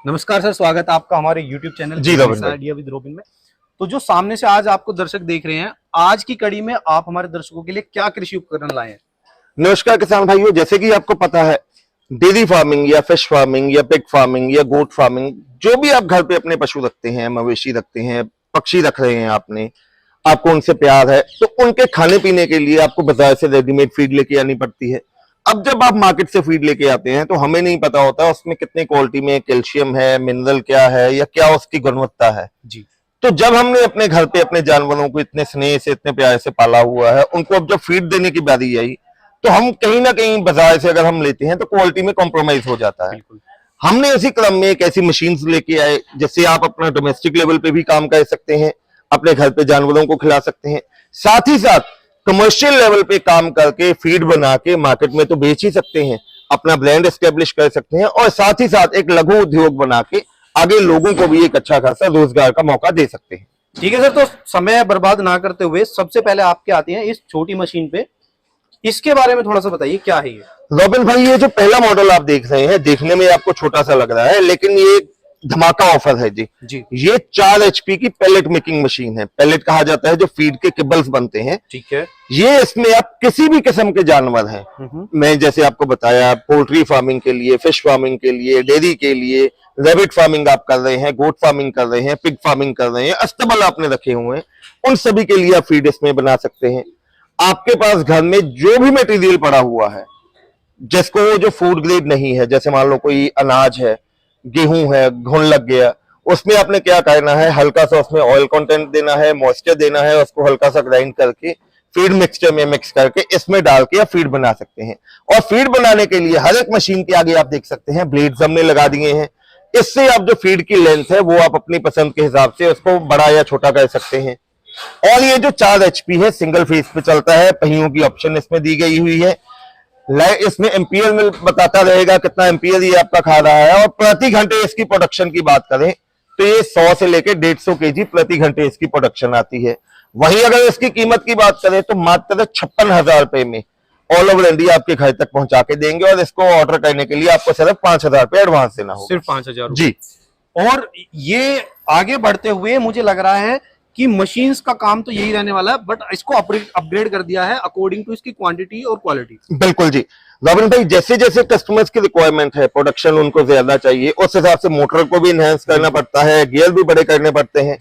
नमस्कार सर, स्वागत है आपका हमारे YouTube चैनल जी रोबिन भाई। आइडिया विद रोबिन में। तो जो सामने से आज आपको दर्शक देख रहे हैं, आज की कड़ी में आप हमारे दर्शकों के लिए क्या कृषि उपकरण लाए हैं? नमस्कार किसान भाइयों, जैसे कि आपको पता है डेयरी फार्मिंग या फिश फार्मिंग या पिग फार्मिंग या गोट फार्मिंग, जो भी आप घर पे अपने पशु रखते हैं, मवेशी रखते हैं, पक्षी रख रहे हैं, आपको उनसे प्यार है, तो उनके खाने पीने के लिए आपको बाजार से रेडीमेड फीड लेके आनी पड़ती है। अब जब आप मार्केट से फीड लेके आते हैं तो हमें नहीं पता होता उसमें कितने क्वालिटी में कैल्शियम है, मिनरल क्या है या क्या उसकी गुणवत्ता है जी। तो जब हमने अपने घर पे अपने जानवरों को इतने स्नेह से, इतने प्यार से पाला हुआ है, उनको अब जब फीड देने की बारी आई तो हम कहीं ना कहीं बाजार से अगर हम लेते हैं तो क्वालिटी में कॉम्प्रोमाइज हो जाता है। हमने इसी क्रम में एक ऐसी मशीन लेके आए जिससे आप अपना डोमेस्टिक लेवल पे भी काम कर सकते हैं, अपने घर पे जानवरों को खिला सकते हैं, साथ ही साथ कमर्शियल लेवल पे काम करके फीड बना के मार्केट में तो बेच ही सकते हैं, अपना ब्रांड एस्टेब्लिश कर सकते हैं और साथ ही साथ एक लघु उद्योग बना के आगे लोगों को भी एक अच्छा खासा रोजगार का मौका दे सकते हैं। ठीक है सर, तो समय बर्बाद ना करते हुए सबसे पहले आपके आते हैं इस छोटी मशीन पे, इसके बारे में थोड़ा सा बताइए क्या है ये? रॉबिन भाई, ये जो पहला मॉडल आप देख रहे हैं, देखने में आपको छोटा सा लग रहा है लेकिन ये धमाका ऑफर है जी। ये 4 HP की पैलेट मेकिंग मशीन है। पैलेट कहा जाता है जो फीड के किबल्स बनते हैं। ठीक है। ये इसमें आप किसी भी किस्म के जानवर हैं, मैं जैसे आपको बताया पोल्ट्री फार्मिंग के लिए, फिश फार्मिंग के लिए, डेयरी के लिए, रैबिट फार्मिंग आप कर रहे हैं, गोट फार्मिंग कर रहे हैं, पिग फार्मिंग कर रहे हैं, अस्तबल आपने रखे हुए हैं, उन सभी के लिए आप फीड इसमें बना सकते हैं। आपके पास घर में जो भी मटेरियल पड़ा हुआ है जिसको जो फूड ग्रेड नहीं है, जैसे मान लो कोई अनाज है, गेहूं है, घुन लग गया, उसमें आपने क्या करना है, हल्का सा उसमें ऑयल कंटेंट देना है, मॉइस्चर देना है, उसको हल्का सा ग्राइंड करके फीड मिक्सचर में मिक्स करके इसमें डाल के आप फीड बना सकते हैं। और फीड बनाने के लिए हर एक मशीन के आगे आप देख सकते हैं ब्लेड्स हमने लगा दिए हैं। इससे आप जो फीड की लेंथ है वो आप अपनी पसंद के हिसाब से उसको बड़ा या छोटा कर सकते हैं। और ये जो 4 HP है, सिंगल फेज पे चलता है, पहियों की ऑप्शन इसमें दी गई हुई है। इसमें एम्पियर में बताता रहेगा कितना एम्पियर ये आपका खा रहा है। और प्रति घंटे इसकी प्रोडक्शन की बात करें तो ये 100 से लेकर 150 kg प्रति घंटे इसकी प्रोडक्शन आती है। वहीं अगर इसकी कीमत की बात करें तो मात्र 56,000 रुपए में ऑल ओवर इंडिया आपके घर तक पहुंचा के देंगे। और इसको ऑर्डर करने के लिए आपको सिर्फ 5,000 रुपए एडवांस देना होगा। सिर्फ 5,000 जी। और ये आगे बढ़ते हुए मुझे लग रहा है कि मशीन्स का काम तो यही रहने वाला है, बट इसको अपग्रेड कर दिया है अकॉर्डिंग टू इसकी क्वांटिटी और क्वालिटी। बिल्कुल जी रॉबिन भाई, जैसे जैसे कस्टमर्स की रिक्वायरमेंट है, प्रोडक्शन उनको ज्यादा चाहिए, उस हिसाब से मोटर को भी इनहेंस करना पड़ता है, गियर भी बड़े करने पड़ते हैं।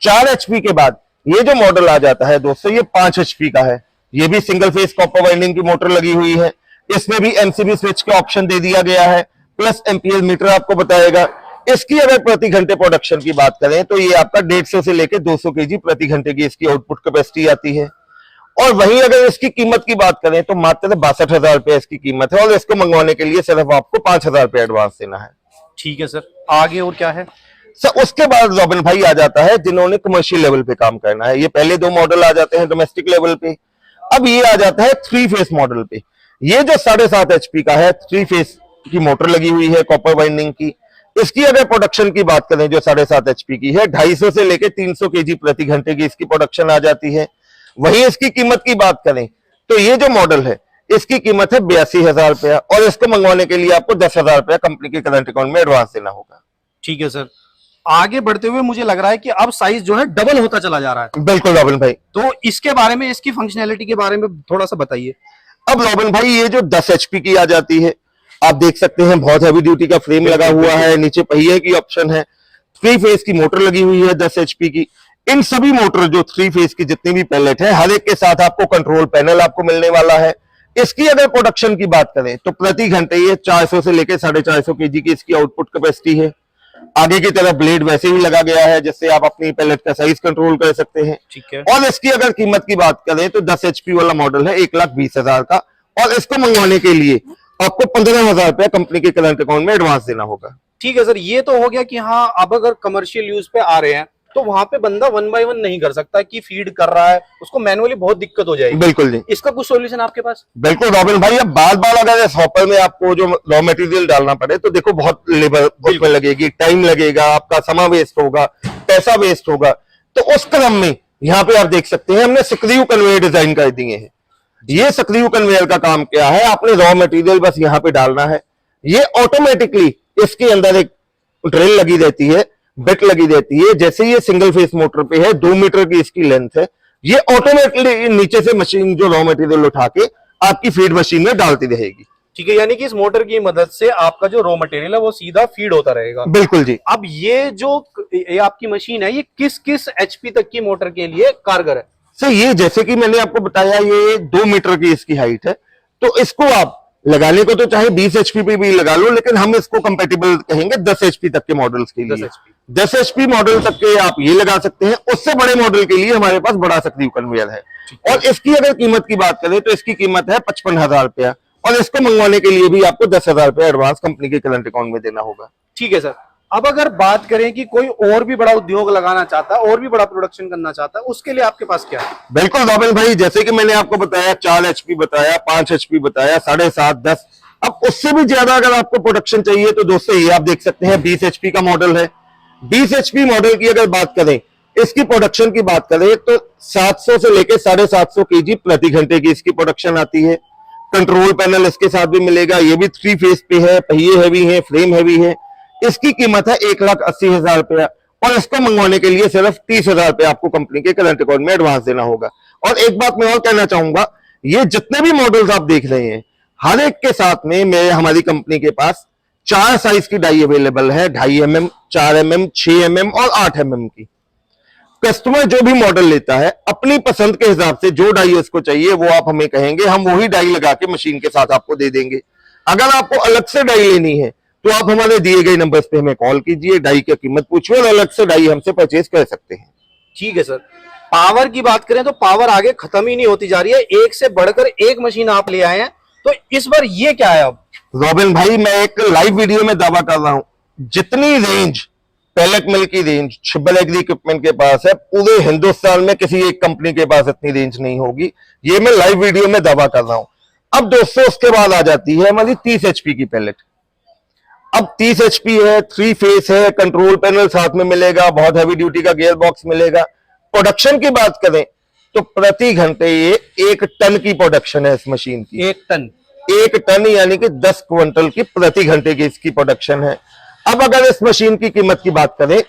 4 HP के बाद ये जो मॉडल आ जाता है दोस्तों, ये 5 HP का है। ये भी सिंगल फेज कॉपर वाइंडिंग की मोटर लगी हुई है। इसमें भी MCB स्विच का ऑप्शन दे दिया गया है, प्लस एम्पियर मीटर आपको बताएगा। इसकी अगर प्रति घंटे प्रोडक्शन की बात करें तो ये आपका 150 से लेकर 200 kg प्रति घंटे की इसकी आउटपुट कैपेसिटी आती है। और वहीं अगर इसकी कीमत की बात करें तो मात्र 62,000 रुपए इसकी कीमत है। और इसको मंगवाने के लिए सिर्फ आपको 5,000 रुपए एडवांस देना है। ठीक है सर, आगे और क्या है सर? उसके बाद रॉबिन भाई आ जाता है जिन्होंने कमर्शियल लेवल पे काम करना है। ये पहले 2 मॉडल आ जाते हैं डोमेस्टिक लेवल पे, अब ये आ जाता है 3 फेस मॉडल पे। ये जो 7.5 HP का है, 3 फेस की मोटर लगी हुई है कॉपर वाइंडिंग की। इसकी अगर प्रोडक्शन की बात करें जो 7.5 HP की है, 250 से लेकर 300 kg प्रति घंटे की इसकी प्रोडक्शन आ जाती है। वहीं इसकी कीमत की बात करें तो ये जो मॉडल है इसकी कीमत है 82,000 रुपया। और इसको मंगवाने के लिए आपको 10,000 रुपया कंपनी के करंट अकाउंट में एडवांस देना होगा। ठीक है सर, आगे बढ़ते हुए मुझे लग रहा है कि अब साइज जो है डबल होता चला जा रहा है। बिल्कुल रॉबिन भाई, तो इसके बारे में, इसकी फंक्शनैलिटी के बारे में थोड़ा सा बताइए। अब रॉबिन भाई ये जो 10 HP की आ जाती है, आप देख सकते हैं बहुत हैवी ड्यूटी का फ्रेम लगा हुआ है, नीचे पहिए की ऑप्शन है, 3 फेज की मोटर लगी हुई है 10 HP की। इन सभी मोटर जो 3 फेज की जितनी भी पैलेट है, हर एक के साथ आपको कंट्रोल पैनल आपको मिलने वाला है। इसकी अगर प्रोडक्शन की बात करें तो प्रति घंटे ये 400 से लेकर 450 kg की इसकी आउटपुट कैपेसिटी है। आगे की तरफ ब्लेड वैसे ही लगा गया है जिससे आप अपनी पैलेट का साइज कंट्रोल कर सकते हैं। ठीक है। और इसकी अगर कीमत की बात करें तो 10 HP वाला मॉडल है 1,20,000 का। और इसको मंगवाने के लिए आपको 15,000 रुपया कंपनी के करंट अकाउंट में एडवांस देना होगा। ठीक है सर, ये तो हो गया कि हाँ, अब अगर कमर्शियल यूज पे आ रहे हैं तो वहां पे बंदा 1 by 1 नहीं कर सकता कि फीड कर रहा है, उसको मैनुअली बहुत दिक्कत हो जाएगी। बिल्कुल जी, इसका कुछ सॉल्यूशन आपके पास? बिल्कुल रॉबिन भाई, अब बार बार अगर इस हॉपर में आपको जो रॉ मटेरियल डालना पड़े तो देखो बहुत लेबर उसमें लगेगी, टाइम लगेगा, आपका समय वेस्ट होगा, पैसा वेस्ट होगा। तो उस क्रम में यहाँ पे आप देख सकते हैं हमने सक्रिय कन्वेयर डिजाइन कर दिए हैं। ये सक्रिय कन्वेयर का काम क्या है, आपने रॉ मटेरियल बस यहाँ पे डालना है, ये ऑटोमेटिकली इसके अंदर एक ड्रिल लगी रहती है, बिट लगी रहती है। जैसे ये सिंगल फेस मोटर पे है, 2 मीटर की इसकी लेंथ है, ये ऑटोमेटिकली नीचे से मशीन जो रॉ मटेरियल उठा के आपकी फीड मशीन में डालती रहेगी। ठीक है, यानी कि इस मोटर की मदद से आपका जो रॉ मटेरियल है वो सीधा फीड होता रहेगा। बिल्कुल जी। अब ये आपकी मशीन है, ये किस किस एचपी तक की मोटर के लिए कारगर है? सर ये जैसे कि मैंने आपको बताया, ये 2 मीटर की इसकी हाइट है, तो इसको आप लगाने को तो चाहे 20 एचपी पे भी लगा लो, लेकिन हम इसको कंपेटिबल कहेंगे 10 एचपी तक के मॉडल्स के लिए। 10 एचपी मॉडल तक के आप ये लगा सकते हैं। उससे बड़े मॉडल के लिए हमारे पास बड़ा सक्रिय कन्वेयर है, और इसकी अगर कीमत की बात करें तो इसकी कीमत है 55,000 रुपया, और इसको मंगवाने के लिए भी आपको 10,000 रुपया एडवांस कंपनी के करंट अकाउंट में देना होगा। ठीक है सर। अब अगर बात करें कि कोई और भी बड़ा उद्योग लगाना चाहता है, और भी बड़ा प्रोडक्शन करना चाहता है, उसके लिए आपके पास क्या है? बिल्कुल रॉबिन भाई, जैसे कि मैंने आपको बताया 4 एचपी बताया, 5 एचपी बताया, 7.5, 10, अब उससे भी ज्यादा अगर आपको प्रोडक्शन चाहिए तो दोस्तों ये आप देख सकते हैं 20 एचपी का मॉडल है। 20 एचपी मॉडल की अगर बात करें, इसकी प्रोडक्शन की बात करें तो 700 से लेकर 750 केजी प्रति घंटे की इसकी प्रोडक्शन आती है। कंट्रोल पैनल इसके साथ भी मिलेगा, ये भी 3 फेस पे है, पहिए हैवी है, फ्रेम हैवी है। इसकी कीमत है 1,80,000 रुपया, और इसको मंगवाने के लिए सिर्फ 30,000 रुपया आपको कंपनी के करंट अकाउंट में एडवांस देना होगा। और एक बात मैं और कहना चाहूंगा, ये जितने भी मॉडल्स आप देख रहे हैं, हर एक के साथ में हमारी कंपनी के पास 4 साइज की डाई अवेलेबल है, 2.5 mm, 4 mm, 6 mm और 8 mm की। कस्टमर जो भी मॉडल लेता है अपनी पसंद के हिसाब से जो डाई उसको चाहिए वो आप हमें कहेंगे, हम वही डाई लगा के मशीन के साथ आपको दे देंगे। अगर आपको अलग से डाई लेनी है तो आप हमारे दिए गए नंबर्स पे हमें कॉल कीजिए, डाई की कीमत पूछिए और अलग से डाई हमसे परचेज कर सकते हैं। ठीक है सर। पावर की बात करें तो पावर आगे खत्म ही नहीं होती जा रही है, एक से बढ़कर एक मशीन आप ले आए हैं, तो इस बार ये क्या है? अब रॉबिन भाई, मैं एक लाइव वीडियो में दावा कर रहा हूं, जितनी रेंज पैलेट मिल की रेंज छिब्बल एग्री इक्विपमेंट के पास है, पूरे हिंदुस्तान में किसी एक कंपनी के पास इतनी रेंज नहीं होगी। ये मैं लाइव वीडियो में दावा कर रहा हूं। अब दोस्तों उसके बाद आ जाती है हमारी 30 एचपी की पैलेट। अब 30 एचपी है, 3 फेस है, कंट्रोल पैनल साथ में मिलेगा, बहुत हैवी ड्यूटी का गियर बॉक्स मिलेगा। प्रोडक्शन की बात करें तो प्रति घंटे ये 1 टन की प्रोडक्शन है इस मशीन की। 1 टन यानी कि 10 क्विंटल की प्रति घंटे की इसकी प्रोडक्शन है। अब अगर इस मशीन की कीमत की बात करें,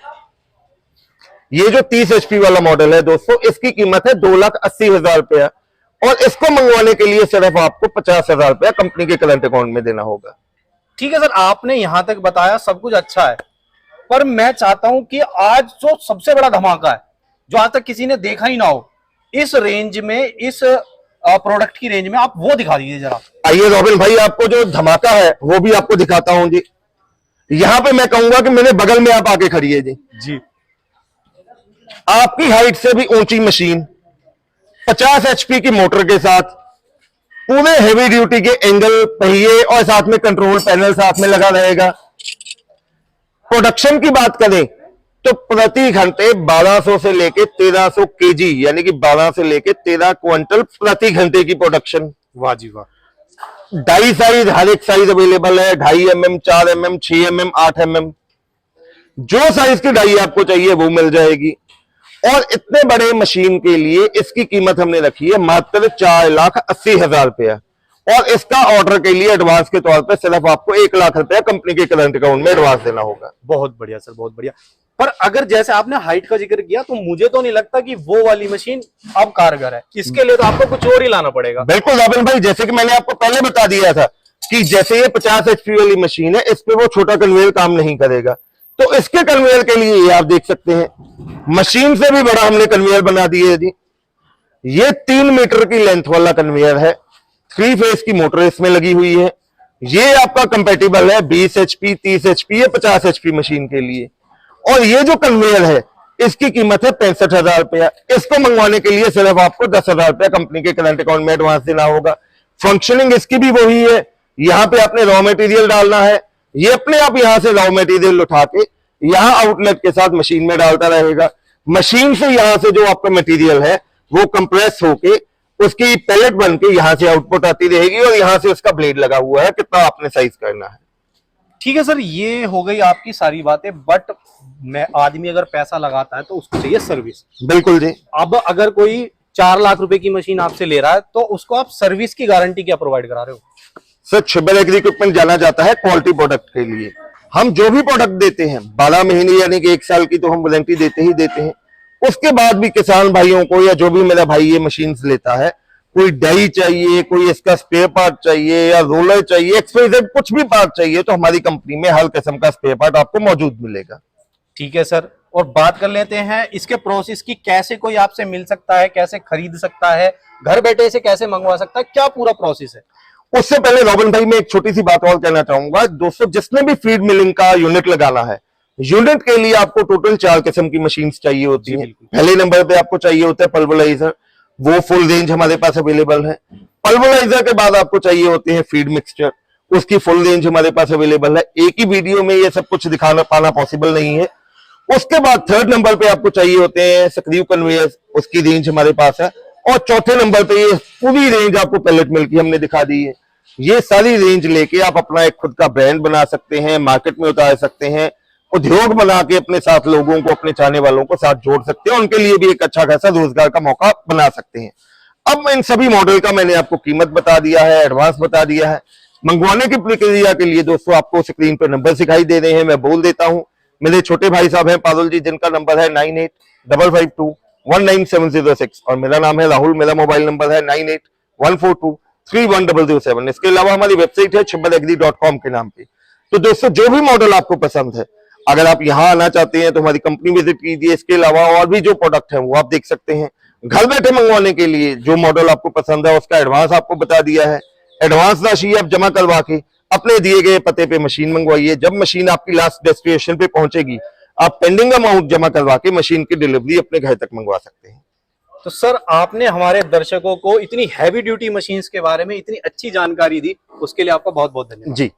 ये जो 30 एचपी वाला मॉडल है दोस्तों, इसकी कीमत है 2,80,000 रुपया, और इसको मंगवाने के लिए सिर्फ आपको 50,000 रुपया कंपनी के करंट अकाउंट में देना होगा। ठीक है सर, आपने यहां तक बताया, सब कुछ अच्छा है, पर मैं चाहता हूं कि आज जो सबसे बड़ा धमाका है, जो आज तक किसी ने देखा ही ना हो, इस रेंज में, इस प्रोडक्ट की रेंज में, आप वो दिखा दीजिए जरा। आइए रॉबिन भाई, आपको जो धमाका है वो भी आपको दिखाता हूं जी। यहां पे मैं कहूंगा कि मेरे बगल में आप आके खड़िए जी। आपकी हाइट से भी ऊंची मशीन, 50 एचपी की मोटर के साथ, पूरे हेवी ड्यूटी के एंगल, पहिए और साथ में कंट्रोल पैनल साथ में लगा रहेगा। प्रोडक्शन की बात करें तो प्रति घंटे 1200 से लेके 1300 केजी यानी कि 12 से लेके 13 क्विंटल प्रति घंटे की प्रोडक्शन। वाह जी वाह। डाई साइज हर एक साइज अवेलेबल है, 2.5 mm, 4 mm, 6 mm, 8 mm, जो साइज की डाई आपको चाहिए वो मिल जाएगी। और इतने बड़े मशीन के लिए इसकी कीमत हमने रखी है मात्र 4,80,000 रुपया, और इसका ऑर्डर के लिए एडवांस के तौर पे सिर्फ आपको 1 लाख रुपया कंपनी के करंट अकाउंट में एडवांस देना होगा। बहुत बढ़िया सर, बहुत बढ़िया। पर अगर जैसे आपने हाइट का जिक्र किया, तो मुझे तो नहीं लगता कि वो वाली मशीन अब कारगर है, इसके लिए तो आपको कुछ और ही लाना पड़ेगा। बिल्कुल रॉबिन भाई, जैसे कि मैंने आपको पहले बता दिया था कि जैसे ये 50 एचपी वाली मशीन है, इस पे वो छोटा कन्वेयर काम नहीं करेगा, तो इसके कन्वेयर के लिए ये आप देख सकते हैं, मशीन से भी बड़ा हमने कन्वेयर बना दिया है जी। ये 3 मीटर की लेंथ वाला कन्वेयर है, 3 फेस की मोटर इसमें लगी हुई है। ये आपका कंपेटिबल है 20 एचपी, 30 एचपी या 50 एचपी मशीन के लिए। और ये जो कन्वेयर है इसकी कीमत है 65,000 रुपया। इसको मंगवाने के लिए सिर्फ आपको 10,000 रुपया कंपनी के करंट अकाउंट में एडवांस देना होगा। फंक्शनिंग इसकी भी वही है, यहाँ पे आपने रॉ मटेरियल डालना है, ये अपने आप यहां से रॉ मटेरियल उठा के यहां आउटलेट के साथ मशीन में डालता रहेगा। मशीन से यहां से जो आपका मटेरियल है वो कंप्रेस होके उसकी पैलेट बन के यहां से आउटपुट आती रहेगी, और यहां से उसका ब्लेड लगा हुआ है, कितना आपने साइज करना है। ठीक है सर, ये हो गई आपकी सारी बातें, बट मैं आदमी अगर पैसा लगाता है तो उसको चाहिए सर्विस। बिल्कुल जी। अब अगर कोई 4 लाख रुपए की मशीन आपसे ले रहा है, तो उसको आप सर्विस की गारंटी क्या प्रोवाइड करा रहे हो? सर छिब्बल एग्री इक्विपमेंट जाना जाता है क्वालिटी प्रोडक्ट के लिए। हम जो भी प्रोडक्ट देते हैं 12 महीने यानी कि 1 साल की तो हम वारंटी देते ही देते हैं। उसके बाद भी किसान भाइयों को या जो भी मेरा भाई ये मशीन्स लेता है, कोई डाई चाहिए, कोई इसका स्पेयर पार्ट चाहिए या रोलर चाहिए, एक्सवाइजेड कुछ भी पार्ट चाहिए, तो हमारी कंपनी में हर किस्म का स्पेयर पार्ट आपको मौजूद मिलेगा। ठीक है सर, और बात कर लेते हैं इसके प्रोसेस की। कैसे कोई आपसे मिल सकता है, कैसे खरीद सकता है, घर बैठे इसे कैसे मंगवा सकता है, क्या पूरा प्रोसेस है? उससे पहले रॉबिन भाई मैं एक छोटी सी बात और कहना चाहूंगा। दोस्तों, जिसने भी फीड मिलिंग का यूनिट लगाना है, यूनिट के लिए आपको टोटल 4 किस्म की मशीन्स चाहिए होती हैं। पहले नंबर पे आपको चाहिए होता है पल्वराइजर, वो फुल रेंज हमारे पास अवेलेबल है। पल्वराइजर के बाद आपको चाहिए होते हैं फीड मिक्सचर, उसकी फुल रेंज हमारे पास अवेलेबल है। एक ही वीडियो में ये सब कुछ दिखाना पाना पॉसिबल नहीं है। उसके बाद थर्ड नंबर पे आपको चाहिए होते हैं सक्रिय कन्वेयर, उसकी रेंज हमारे पास है। और चौथे नंबर पे ये पूरी रेंज आपको पैलेट मिल की हमने दिखा दी है। ये सारी रेंज लेके आप अपना एक खुद का ब्रांड बना सकते हैं, मार्केट में उतार सकते हैं, उद्योग बना के अपने साथ लोगों को, अपने चाहने वालों को साथ जोड़ सकते हैं, उनके लिए भी एक अच्छा खासा रोजगार का मौका बना सकते हैं। अब इन सभी मॉडल का मैंने आपको कीमत बता दिया है, एडवांस बता दिया है। मंगवाने की प्रक्रिया के लिए दोस्तों आपको स्क्रीन पर नंबर दिखाई दे रहे हैं, मैं बोल देता हूं। मेरे छोटे भाई साहब हैं पारुल जी, जिनका नंबर है 9855219706 और मेरा नाम है राहुल। मेरा मोबाइल नंबर है 9814231007। इसके अलावा हमारी वेबसाइट है chibbalagri.com के नाम पे। तो दोस्तों, जो भी मॉडल आपको पसंद है, अगर आप यहाँ आना चाहते हैं तो हमारी कंपनी विजिट कीजिए। इसके अलावा और भी जो प्रोडक्ट है वो आप देख सकते हैं। घर बैठे मंगवाने के लिए जो मॉडल आपको पसंद है उसका एडवांस आपको बता दिया है। एडवांस राशि आप जमा करवा के अपने दिए गए पते पे मशीन मंगवाइए। जब मशीन आपकी लास्ट डेस्टिनेशन पे पहुंचेगी, आप पेंडिंग अमाउंट जमा करवा के मशीन की डिलीवरी अपने घर तक मंगवा सकते हैं। तो सर, आपने हमारे दर्शकों को इतनी हैवी ड्यूटी मशीन्स के बारे में इतनी अच्छी जानकारी दी, उसके लिए आपका बहुत बहुत धन्यवाद जी।